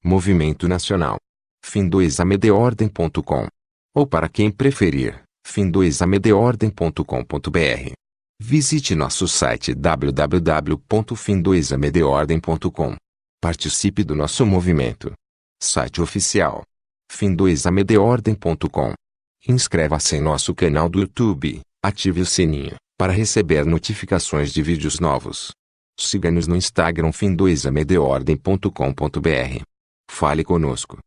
Movimento Nacional. Fim2amedordem.com. Ou para quem preferir, fim2amedordem.com.br. Visite nosso site www.fim2amedordem.com. Participe do nosso movimento. Site oficial: fim2amedordem.com. Inscreva-se em nosso canal do YouTube, ative o sininho, para receber notificações de vídeos novos. Siga-nos no Instagram fim2amedordem.com.br. Fale conosco.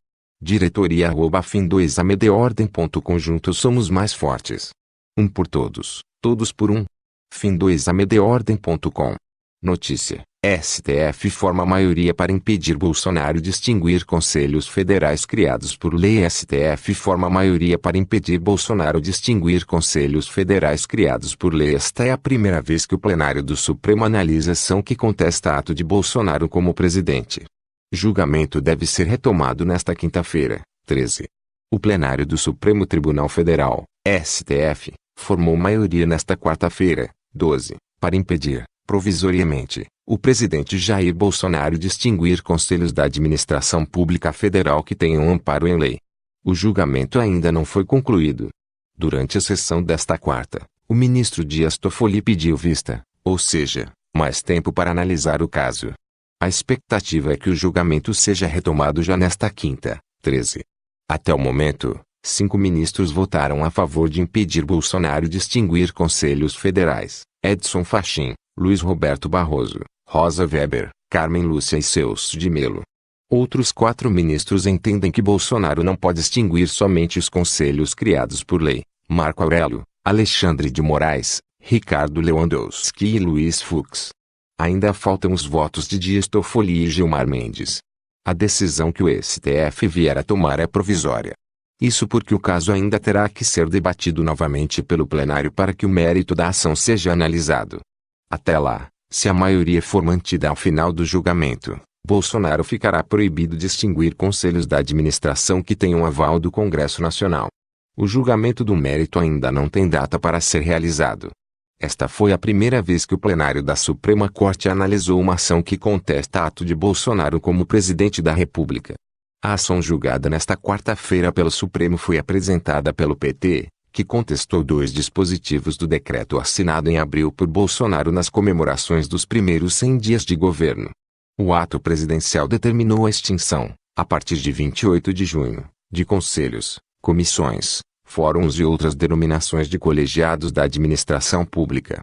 Diretoria@fim2amedordem.com. Juntos somos mais fortes. Um por todos, todos por um. Fim2amedordem.com. Notícia: STF forma maioria para impedir Bolsonaro de extinguir conselhos federais criados por lei. STF forma maioria para impedir Bolsonaro de extinguir conselhos federais criados por lei. Esta é a primeira vez que o plenário do Supremo analisa ação que contesta ato de Bolsonaro como presidente. Julgamento deve ser retomado nesta quinta-feira, 13. O plenário do Supremo Tribunal Federal, STF, formou maioria nesta quarta-feira, 12, para impedir, provisoriamente, o presidente Jair Bolsonaro de extinguir conselhos da administração pública federal que tenham amparo em lei. O julgamento ainda não foi concluído. Durante a sessão desta quarta, o ministro Dias Toffoli pediu vista, ou seja, mais tempo para analisar o caso. A expectativa é que o julgamento seja retomado já nesta quinta, 13. Até o momento, 5 ministros votaram a favor de impedir Bolsonaro de extinguir conselhos federais: Edson Fachin, Luiz Roberto Barroso, Rosa Weber, Carmen Lúcia e Celso de Mello. Outros 4 ministros entendem que Bolsonaro não pode extinguir somente os conselhos criados por lei: Marco Aurélio, Alexandre de Moraes, Ricardo Lewandowski e Luiz Fux. Ainda faltam os votos de Dias Toffoli e Gilmar Mendes. A decisão que o STF vier a tomar é provisória. Isso porque o caso ainda terá que ser debatido novamente pelo plenário para que o mérito da ação seja analisado. Até lá, se a maioria for mantida ao final do julgamento, Bolsonaro ficará proibido de extinguir conselhos da administração que tenham aval do Congresso Nacional. O julgamento do mérito ainda não tem data para ser realizado. Esta foi a primeira vez que o plenário da Suprema Corte analisou uma ação que contesta ato de Bolsonaro como presidente da República. A ação julgada nesta quarta-feira pelo Supremo foi apresentada pelo PT, que contestou 2 dispositivos do decreto assinado em abril por Bolsonaro nas comemorações dos primeiros 100 dias de governo. O ato presidencial determinou a extinção, a partir de 28 de junho, de conselhos, comissões, fóruns e outras denominações de colegiados da administração pública.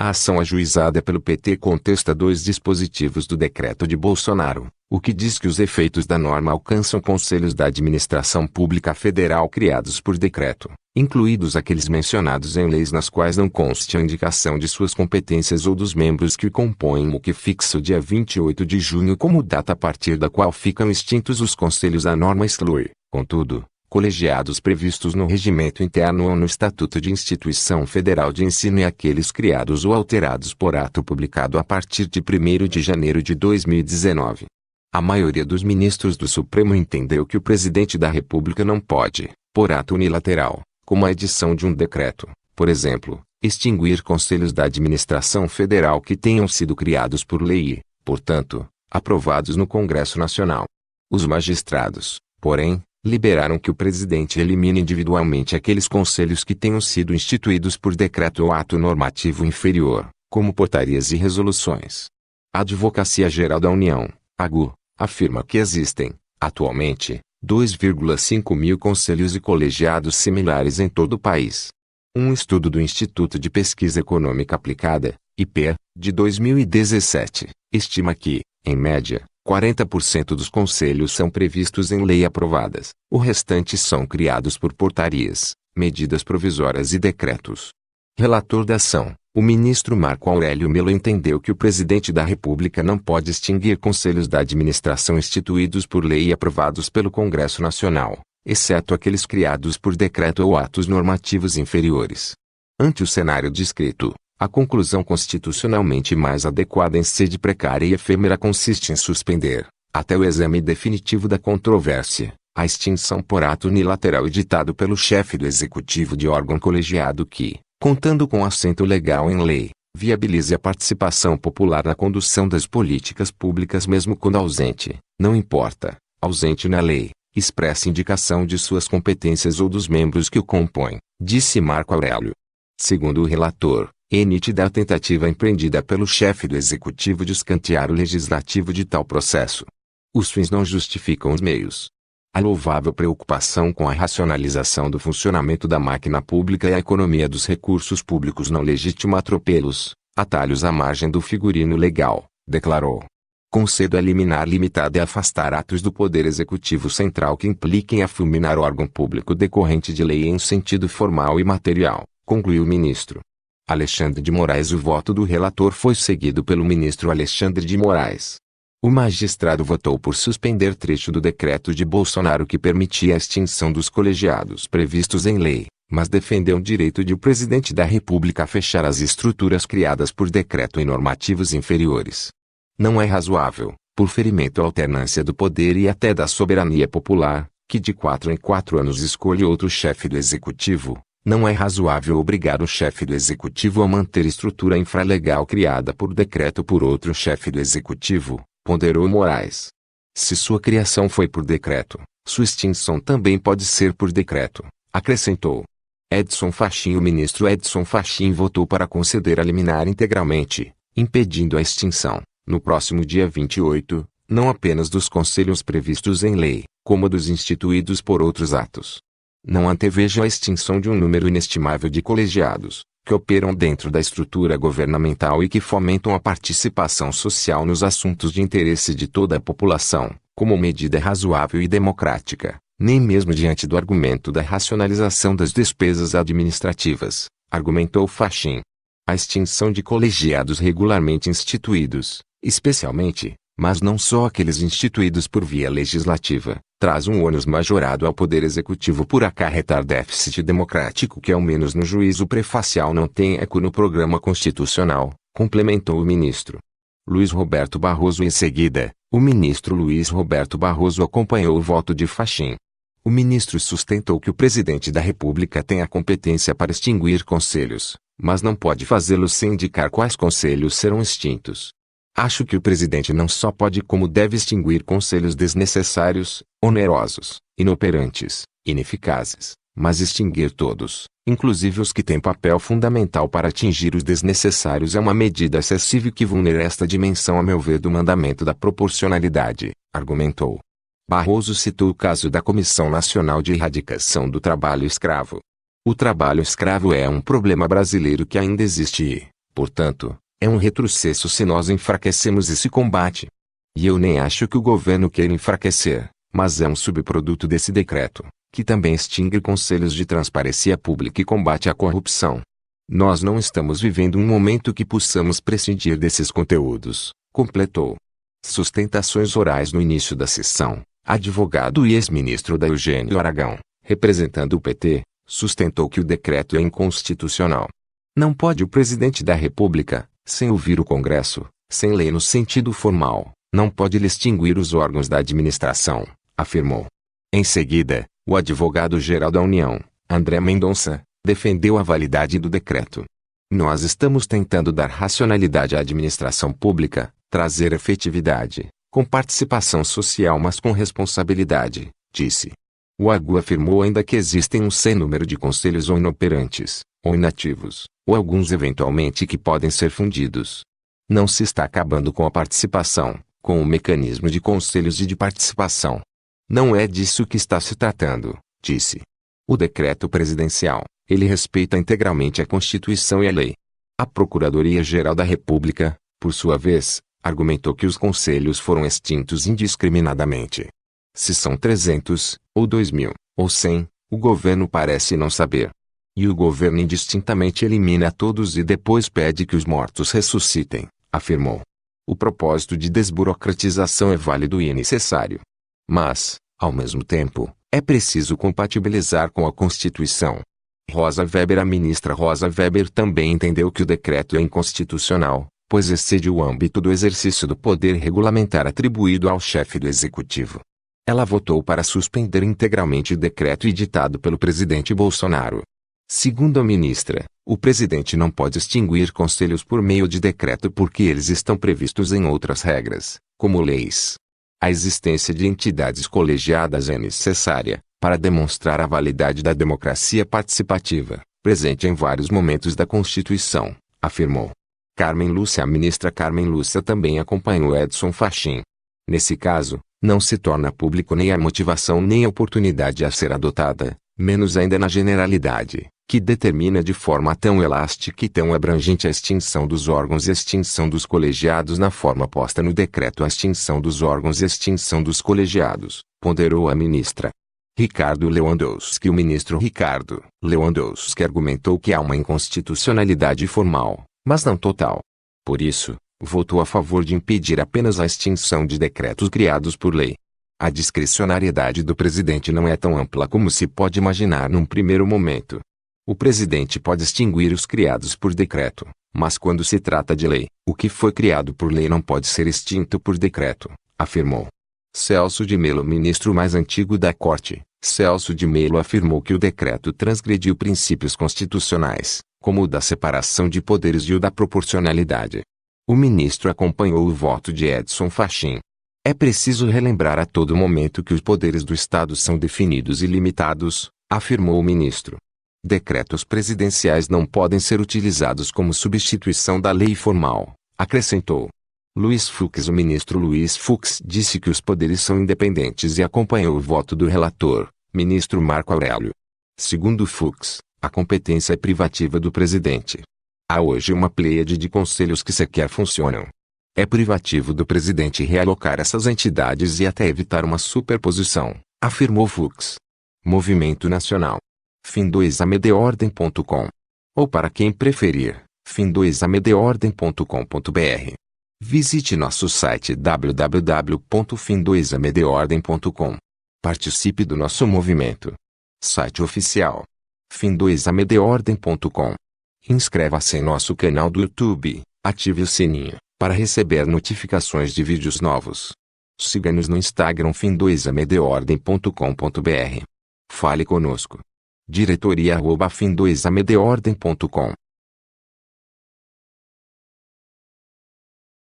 A ação ajuizada pelo PT contesta 2 dispositivos do decreto de Bolsonaro, o que diz que os efeitos da norma alcançam conselhos da administração pública federal criados por decreto, incluídos aqueles mencionados em leis nas quais não conste a indicação de suas competências ou dos membros que compõem o que fixa o dia 28 de junho como data a partir da qual ficam extintos os conselhos. A norma exclui, contudo, colegiados previstos no regimento interno ou no Estatuto de Instituição Federal de Ensino e aqueles criados ou alterados por ato publicado a partir de 1º de janeiro de 2019. A maioria dos ministros do Supremo entendeu que o presidente da República não pode, por ato unilateral, como a edição de um decreto, por exemplo, extinguir conselhos da administração federal que tenham sido criados por lei e, portanto, aprovados no Congresso Nacional. Os magistrados, porém, liberaram que o presidente elimine individualmente aqueles conselhos que tenham sido instituídos por decreto ou ato normativo inferior, como portarias e resoluções. A Advocacia Geral da União, AGU, afirma que existem, atualmente, 2,5 mil conselhos e colegiados similares em todo o país. Um estudo do Instituto de Pesquisa Econômica Aplicada, IP, de 2017, estima que, em média, 40% dos conselhos são previstos em lei aprovadas, o restante são criados por portarias, medidas provisórias e decretos. Relator da ação, o ministro Marco Aurélio Mello entendeu que o presidente da República não pode extinguir conselhos da administração instituídos por lei e aprovados pelo Congresso Nacional, exceto aqueles criados por decreto ou atos normativos inferiores. Ante o cenário descrito, a conclusão constitucionalmente mais adequada em sede precária e efêmera consiste em suspender, até o exame definitivo da controvérsia, a extinção por ato unilateral editado pelo chefe do executivo de órgão colegiado que, contando com assento legal em lei, viabilize a participação popular na condução das políticas públicas mesmo quando ausente, não importa, ausente na lei, expressa indicação de suas competências ou dos membros que o compõem, disse Marco Aurélio. Segundo o relator, é nítida a tentativa empreendida pelo chefe do executivo de escantear o legislativo de tal processo. Os fins não justificam os meios. A louvável preocupação com a racionalização do funcionamento da máquina pública e a economia dos recursos públicos não legitima atropelos, atalhos à margem do figurino legal, declarou. Concedo a liminar limitada e afastar atos do Poder Executivo Central que impliquem a fulminar órgão público decorrente de lei em sentido formal e material, concluiu o ministro Alexandre de Moraes. O voto do relator foi seguido pelo ministro Alexandre de Moraes. O magistrado votou por suspender trecho do decreto de Bolsonaro que permitia a extinção dos colegiados previstos em lei, mas defendeu o direito de o presidente da República a fechar as estruturas criadas por decreto em normativos inferiores. Não é razoável, por ferimento à alternância do poder e até da soberania popular, que de 4 em 4 anos escolhe outro chefe do executivo. Não é razoável obrigar o chefe do executivo a manter estrutura infralegal criada por decreto por outro chefe do executivo, ponderou Moraes. Se sua criação foi por decreto, sua extinção também pode ser por decreto, acrescentou. Edson Fachin. O ministro Edson Fachin votou para conceder a liminar integralmente, impedindo a extinção, no próximo dia 28, não apenas dos conselhos previstos em lei, como dos instituídos por outros atos. Não antevejo a extinção de um número inestimável de colegiados, que operam dentro da estrutura governamental e que fomentam a participação social nos assuntos de interesse de toda a população, como medida razoável e democrática, nem mesmo diante do argumento da racionalização das despesas administrativas, argumentou Fachin. A extinção de colegiados regularmente instituídos, especialmente, mas não só aqueles instituídos por via legislativa, traz um ônus majorado ao Poder Executivo por acarretar déficit democrático que ao menos no juízo prefacial não tem eco no programa constitucional, complementou o ministro Luiz Roberto Barroso. Em seguida, o ministro Luiz Roberto Barroso acompanhou o voto de Fachin. O ministro sustentou que o presidente da República tem a competência para extinguir conselhos, mas não pode fazê-lo sem indicar quais conselhos serão extintos. Acho que o presidente não só pode como deve extinguir conselhos desnecessários, onerosos, inoperantes, ineficazes, mas extinguir todos, inclusive os que têm papel fundamental para atingir os desnecessários é uma medida excessiva e que vulnera esta dimensão a meu ver do mandamento da proporcionalidade, argumentou. Barroso citou o caso da Comissão Nacional de Erradicação do Trabalho Escravo. O trabalho escravo é um problema brasileiro que ainda existe e, portanto, é um retrocesso se nós enfraquecemos esse combate. E eu nem acho que o governo queira enfraquecer, mas é um subproduto desse decreto, que também extingue conselhos de transparência pública e combate à corrupção. Nós não estamos vivendo um momento que possamos prescindir desses conteúdos, completou. Sustentações orais no início da sessão, advogado e ex-ministro da Eugênio Aragão, representando o PT, sustentou que o decreto é inconstitucional. Não pode o presidente da República, sem ouvir o Congresso, sem lei no sentido formal, não pode ele extinguir os órgãos da administração, afirmou. Em seguida, o advogado-geral da União, André Mendonça, defendeu a validade do decreto. Nós estamos tentando dar racionalidade à administração pública, trazer efetividade, com participação social mas com responsabilidade, disse. O AGU afirmou ainda que existem um sem número de conselhos ou inoperantes, ou inativos, ou alguns eventualmente que podem ser fundidos. Não se está acabando com a participação, com o mecanismo de conselhos e de participação. Não é disso que está se tratando, disse. O decreto presidencial, ele respeita integralmente a Constituição e a lei. A Procuradoria-Geral da República, por sua vez, argumentou que os conselhos foram extintos indiscriminadamente. Se são 300, ou 2.000, ou 100, o governo parece não saber. E o governo indistintamente elimina todos e depois pede que os mortos ressuscitem, afirmou. O propósito de desburocratização é válido e é necessário. Mas, ao mesmo tempo, é preciso compatibilizar com a Constituição. Rosa Weber. A ministra Rosa Weber também entendeu que o decreto é inconstitucional, pois excede o âmbito do exercício do poder regulamentar atribuído ao chefe do Executivo. Ela votou para suspender integralmente o decreto editado pelo presidente Bolsonaro. Segundo a ministra, o presidente não pode extinguir conselhos por meio de decreto porque eles estão previstos em outras regras, como leis. A existência de entidades colegiadas é necessária para demonstrar a validade da democracia participativa, presente em vários momentos da Constituição, afirmou Carmen Lúcia. A ministra Carmen Lúcia também acompanhou Edson Fachin. Nesse caso, não se torna público nem a motivação nem a oportunidade a ser adotada, menos ainda na generalidade, que determina de forma tão elástica e tão abrangente a extinção dos órgãos e extinção dos colegiados na forma posta no decreto. A extinção dos órgãos e extinção dos colegiados, ponderou a ministra Ricardo Lewandowski. O ministro Ricardo Lewandowski argumentou que há uma inconstitucionalidade formal, mas não total. Por isso, votou a favor de impedir apenas a extinção de decretos criados por lei. A discricionariedade do presidente não é tão ampla como se pode imaginar num primeiro momento. O presidente pode extinguir os criados por decreto, mas quando se trata de lei, o que foi criado por lei não pode ser extinto por decreto, afirmou Celso de Mello. Ministro mais antigo da Corte, Celso de Mello afirmou que o decreto transgrediu princípios constitucionais, como o da separação de poderes e o da proporcionalidade. O ministro acompanhou o voto de Edson Fachin. É preciso relembrar a todo momento que os poderes do Estado são definidos e limitados, afirmou o ministro. Decretos presidenciais não podem ser utilizados como substituição da lei formal, acrescentou Luiz Fux. O ministro Luiz Fux disse que os poderes são independentes e acompanhou o voto do relator, ministro Marco Aurélio. Segundo Fux, a competência é privativa do presidente. Há hoje uma pleiade de conselhos que sequer funcionam. É privativo do presidente realocar essas entidades e até evitar uma superposição, afirmou Fux. Movimento Nacional. Fim2amdordem.com. Ou para quem preferir, fim2amdordem.com.br. Visite nosso site www.fim2amdordem.com. Participe do nosso movimento. Site oficial: fim2amdordem.com. Inscreva-se em nosso canal do YouTube, ative o sininho, para receber notificações de vídeos novos. Siga-nos no Instagram fim2amdordem.com.br. Fale conosco. diretoria@fim2amdordem.com